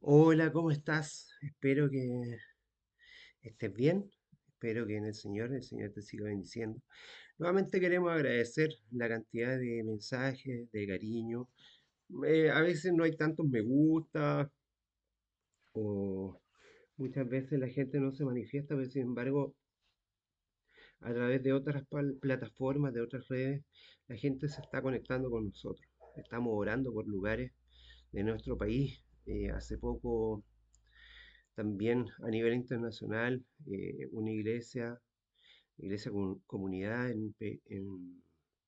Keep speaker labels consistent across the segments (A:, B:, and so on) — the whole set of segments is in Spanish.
A: Hola, ¿cómo estás? Espero que estés bien. Espero que en el Señor te siga bendiciendo. Nuevamente queremos agradecer la cantidad de mensajes, de cariño. A veces no hay tantos me gusta o muchas veces la gente no se manifiesta, pero sin embargo, a través de otras plataformas, de otras redes, la gente se está conectando con nosotros. Estamos orando por lugares de nuestro país. Hace poco también a nivel internacional, una comunidad en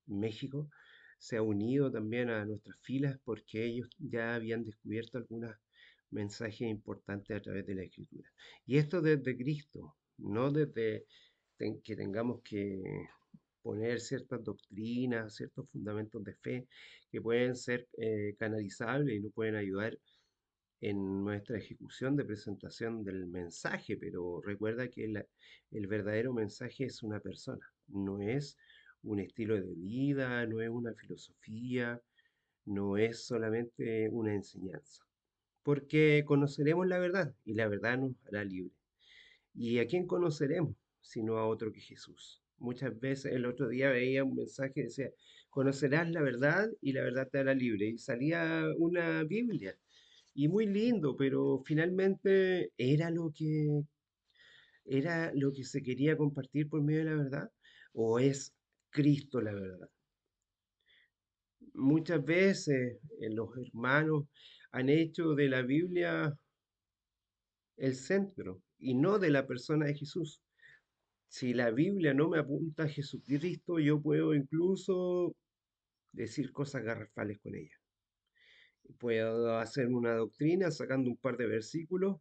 A: México, se ha unido también a nuestras filas porque ellos ya habían descubierto algunos mensajes importantes a través de la Escritura. Y esto desde Cristo, no desde que tengamos que poner ciertas doctrinas, ciertos fundamentos de fe que pueden ser canalizables y nos pueden ayudar en nuestra ejecución de presentación del mensaje, pero recuerda que el verdadero mensaje es una persona, no es un estilo de vida, no es una filosofía, no es solamente una enseñanza, porque conoceremos la verdad y la verdad nos hará libre. ¿Y a quién conoceremos sino a otro que Jesús? Muchas veces el otro día veía un mensaje que decía, conocerás la verdad y la verdad te hará libre. Y salía una Biblia y muy lindo, pero finalmente era lo que se quería compartir por medio de la verdad, o es Cristo la verdad. Muchas veces los hermanos han hecho de la Biblia el centro y no de la persona de Jesús. Si la Biblia no me apunta a Jesucristo, yo puedo incluso decir cosas garrafales con ella. Puedo hacer una doctrina sacando un par de versículos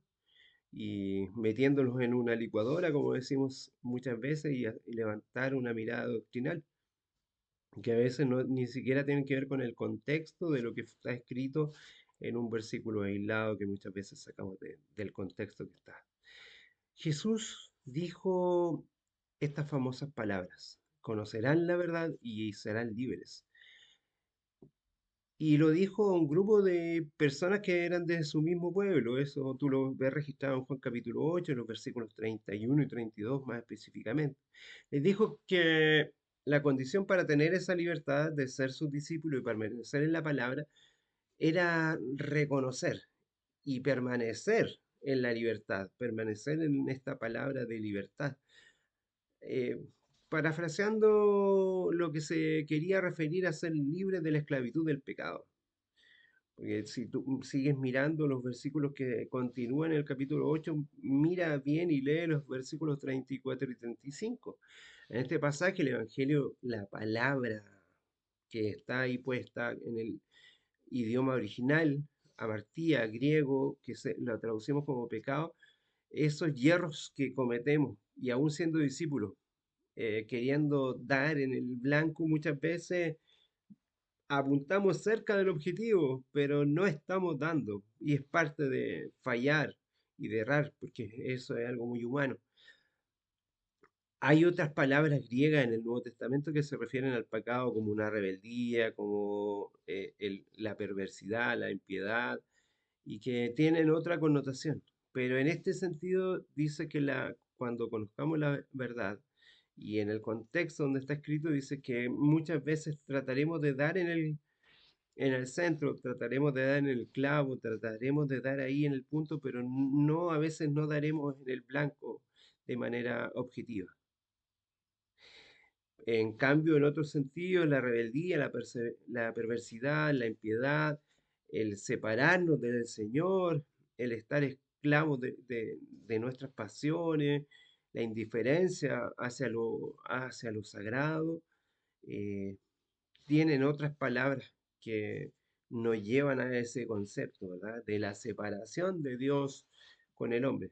A: y metiéndolos en una licuadora, como decimos muchas veces, y levantar una mirada doctrinal, que a veces ni siquiera tienen que ver con el contexto de lo que está escrito en un versículo aislado que muchas veces sacamos del contexto que está. Jesús dijo estas famosas palabras: conocerán la verdad y serán libres. Y lo dijo a un grupo de personas que eran de su mismo pueblo. Eso tú lo ves registrado en Juan capítulo 8, en los versículos 31 y 32 más específicamente. Les dijo que la condición para tener esa libertad de ser sus discípulos y permanecer en la palabra era reconocer y permanecer en la libertad, permanecer en esta palabra de libertad. Eh, Parafraseando lo que se quería referir a ser libre de la esclavitud del pecado. Porque si tú sigues mirando los versículos que continúan en el capítulo 8, mira bien y lee los versículos 34 y 35. En este pasaje, el Evangelio, la palabra que está ahí puesta en el idioma original, amartía, griego, que lo traducimos como pecado, esos hierros que cometemos, y aún siendo discípulos, queriendo dar en el blanco muchas veces apuntamos cerca del objetivo, pero no estamos dando. Y es parte de fallar y de errar, porque eso es algo muy humano. Hay otras palabras griegas en el Nuevo Testamento que se refieren al pecado como una rebeldía, como la perversidad, la impiedad, y que tienen otra connotación. Pero en este sentido dice que cuando conozcamos la verdad, y en el contexto donde está escrito, dice que muchas veces trataremos de dar en el centro, trataremos de dar en el clavo, trataremos de dar ahí en el punto, pero no, a veces no daremos en el blanco de manera objetiva. En cambio, en otro sentido, la rebeldía, la perversidad, la impiedad, el separarnos del Señor, el estar esclavos de nuestras pasiones, la indiferencia hacia lo sagrado, eh, tienen otras palabras que nos llevan a ese concepto, ¿verdad? De la separación de Dios con el hombre.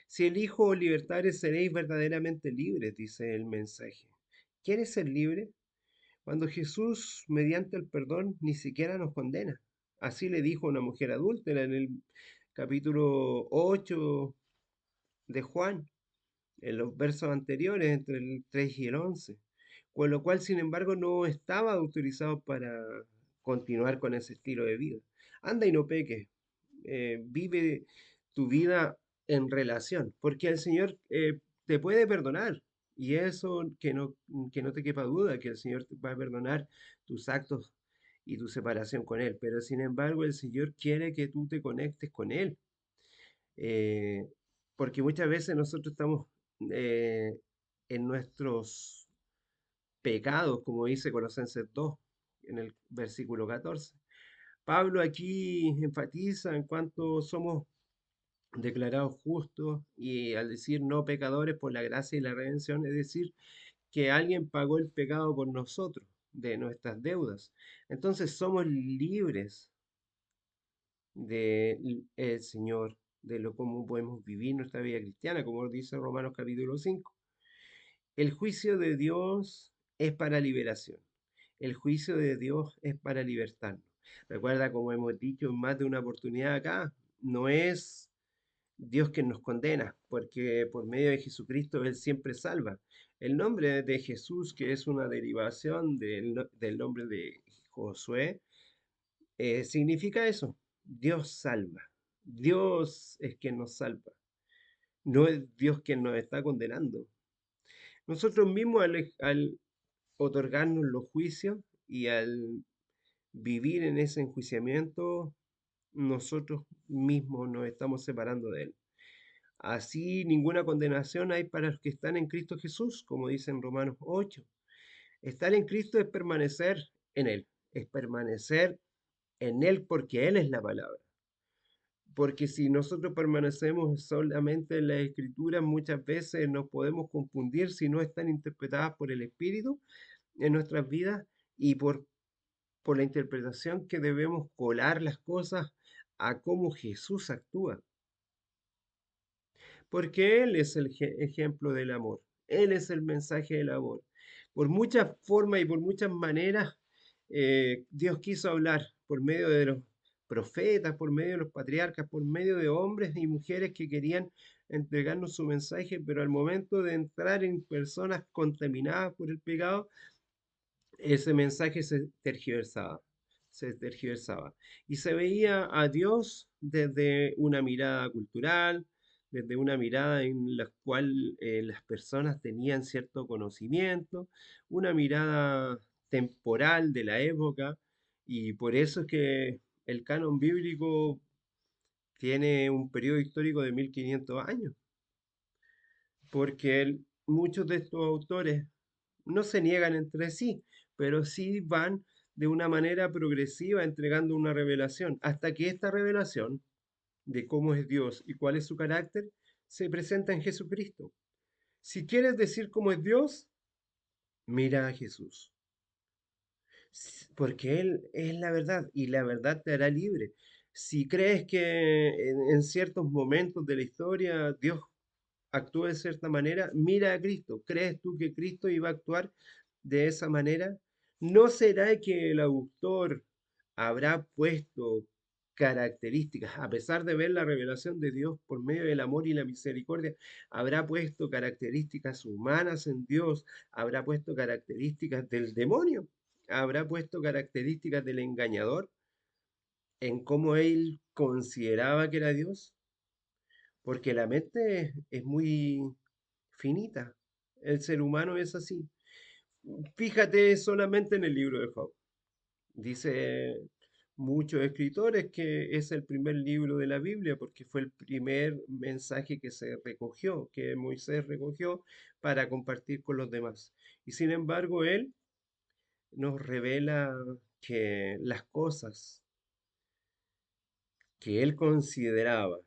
A: Si elijo libertades, seréis verdaderamente libres, dice el mensaje. ¿Quieres ser libre? Cuando Jesús, mediante el perdón, ni siquiera nos condena. Así le dijo a una mujer adúltera en el capítulo 8 de Juan, en los versos anteriores, entre el 3 y el 11, con lo cual, sin embargo, no estaba autorizado para continuar con ese estilo de vida. Anda y no peques. vive tu vida en relación, porque el Señor te puede perdonar. Y eso que no te quepa duda, que el Señor te va a perdonar tus actos y tu separación con Él. Pero sin embargo, el Señor quiere que tú te conectes con Él. eh, Porque muchas veces nosotros estamos eh, en nuestros pecados, como dice Colosenses 2, en el versículo 14. Pablo aquí enfatiza en cuanto somos declarados justos y al decir no pecadores por la gracia y la redención, es decir, que alguien pagó el pecado por nosotros, de nuestras deudas. Entonces somos libres del Señor, de lo cómo podemos vivir nuestra vida cristiana, como dice Romanos capítulo 5. El juicio de Dios es para liberación. El juicio de Dios es para libertarnos. Recuerda, como hemos dicho en más de una oportunidad acá, no es Dios quien nos condena, porque por medio de Jesucristo Él siempre salva. El nombre de Jesús, que es una derivación del nombre de Josué, significa eso. Dios salva. Dios es quien nos salva. No es Dios quien nos está condenando. Nosotros mismos al otorgarnos los juicios y al vivir en ese enjuiciamiento, nosotros mismos nos estamos separando de Él. Así ninguna condenación hay para los que están en Cristo Jesús, como dice en Romanos 8. Estar en Cristo es permanecer en Él, es permanecer en Él porque Él es la palabra. Porque si nosotros permanecemos solamente en la Escritura, muchas veces nos podemos confundir si no están interpretadas por el Espíritu en nuestras vidas y por la interpretación que debemos colar las cosas a cómo Jesús actúa. Porque Él es el ejemplo del amor, Él es el mensaje del amor. Por muchas formas y por muchas maneras, Dios quiso hablar por medio de los profetas, por medio de los patriarcas, por medio de hombres y mujeres que querían entregarnos su mensaje, pero al momento de entrar en personas contaminadas por el pecado, ese mensaje se tergiversaba. Y se veía a Dios desde una mirada cultural, desde una mirada en la cual las personas tenían cierto conocimiento, una mirada temporal de la época, y por eso es que el canon bíblico tiene un periodo histórico de 1500 años, porque muchos de estos autores no se niegan entre sí, pero sí van de una manera progresiva entregando una revelación, hasta que esta revelación de cómo es Dios y cuál es su carácter se presenta en Jesucristo. Si quieres decir cómo es Dios, mira a Jesús, porque Él es la verdad y la verdad te hará libre. Si crees que en ciertos momentos de la historia Dios actúa de cierta manera, mira a Cristo. ¿Crees tú que Cristo iba a actuar de esa manera? ¿No será que el autor habrá puesto características, a pesar de ver la revelación de Dios por medio del amor y la misericordia, habrá puesto características humanas en Dios, habrá puesto características del demonio, habrá puesto características del engañador en cómo él consideraba que era Dios? Porque la mente es muy finita. El ser humano es así. Fíjate solamente en el libro de Job. Dice muchos escritores que es el primer libro de la Biblia porque fue el primer mensaje que se recogió, que Moisés recogió para compartir con los demás. Y sin embargo, él nos revela que las cosas que él consideraba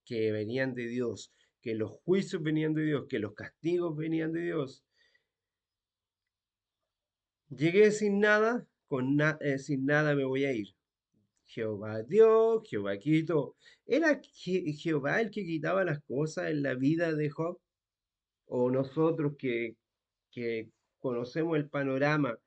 A: que venían de Dios, que los juicios venían de Dios, que los castigos venían de Dios. Llegué sin nada, sin nada me voy a ir. Jehová dio, Jehová quitó. ¿Era Jehová el que quitaba las cosas en la vida de Job? ¿O nosotros que conocemos el panorama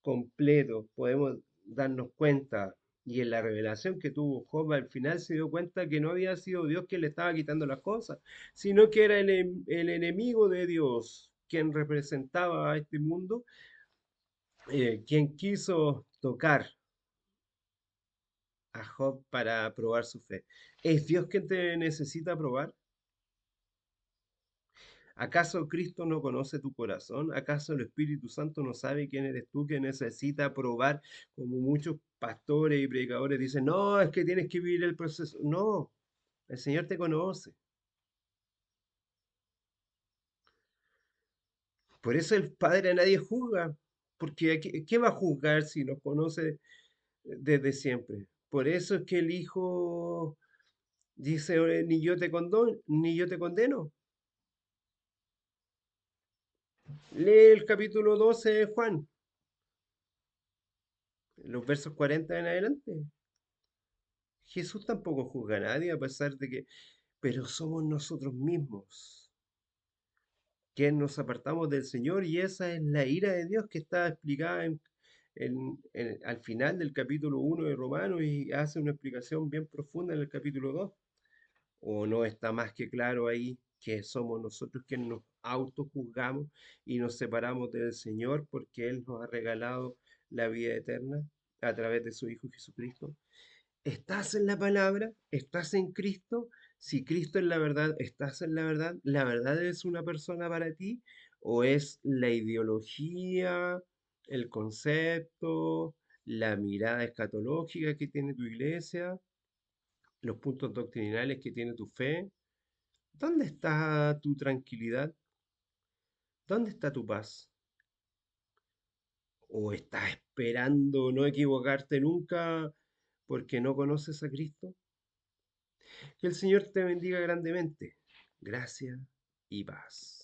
A: completo, podemos darnos cuenta? Y en la revelación que tuvo Job al final se dio cuenta que no había sido Dios quien le estaba quitando las cosas, sino que era el enemigo de Dios quien representaba a este mundo, quien quiso tocar a Job para probar su fe. ¿Es Dios quien te necesita probar? ¿Acaso Cristo no conoce tu corazón? ¿Acaso el Espíritu Santo no sabe quién eres tú que necesita probar? Como muchos pastores y predicadores dicen, no, es que tienes que vivir el proceso. No, el Señor te conoce. Por eso el Padre a nadie juzga, porque ¿qué va a juzgar si nos conoce desde siempre? Por eso es que el Hijo dice, ni yo te condono, ni yo te condeno. Lee el capítulo 12 de Juan, los versos 40 en adelante. Jesús tampoco juzga a nadie, a pesar de que, pero somos nosotros mismos que nos apartamos del Señor, y esa es la ira de Dios que está explicada al final del capítulo 1 de Romanos, y hace una explicación bien profunda en el capítulo 2. ¿O no está más que claro ahí que somos nosotros quienes nos autojuzgamos y nos separamos del Señor porque Él nos ha regalado la vida eterna a través de su Hijo Jesucristo? ¿Estás en la palabra? ¿Estás en Cristo? Si Cristo es la verdad, ¿estás en la verdad? ¿La verdad es una persona para ti? ¿O es la ideología, el concepto, la mirada escatológica que tiene tu iglesia, los puntos doctrinales que tiene tu fe? ¿Dónde está tu tranquilidad? ¿Dónde está tu paz? ¿O estás esperando no equivocarte nunca porque no conoces a Cristo? Que el Señor te bendiga grandemente. Gracia y paz.